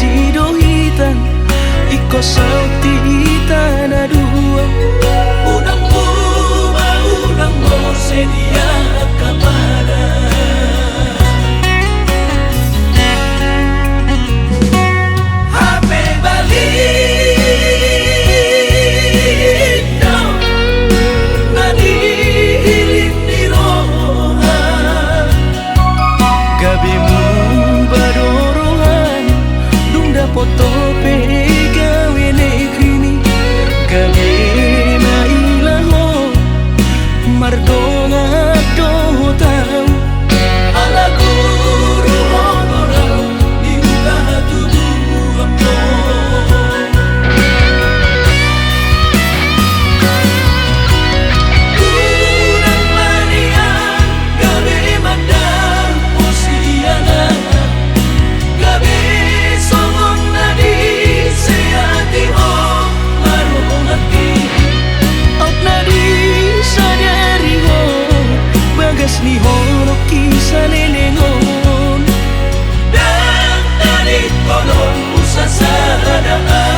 jido hitam iko sakti tanah dua. Udang buba udang sedia kepada HP balik dong ngadi hilim di roha gabimu badorongan dung dapoto pegawe negeri ni gabe na ilaho mardonga do tau ala guru honorau di utah tubuh amno kurang manian gabe mandang posiana gabe songon nadi seati ho marungati op nadi sadari ho bagas ni horo kisah nenengon dan tadi kolon usah sadaan.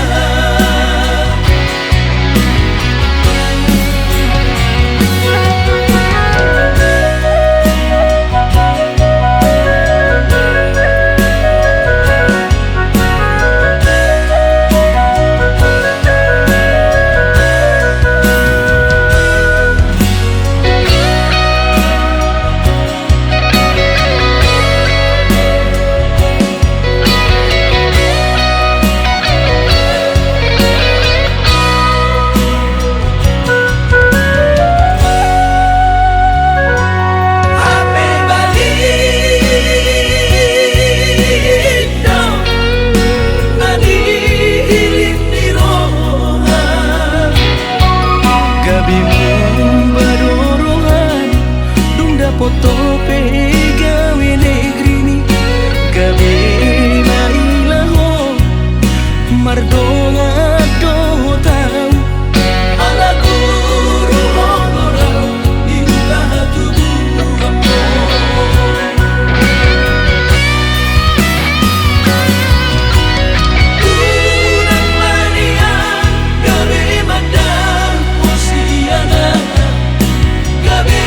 Foto pegawe negeri ni gabe na ilaho mardonga do tau ala guru honorau di utah tubuh amno kurang manian gabe mandang posiana gabe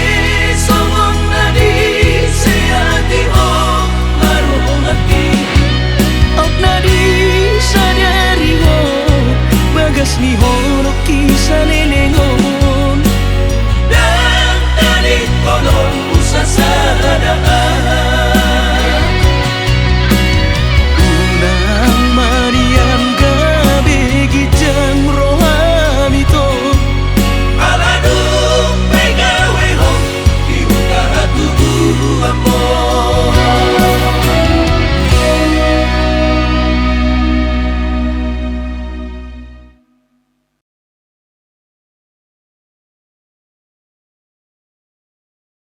ni horo kisah nenengon dan tadi kolon usah sadar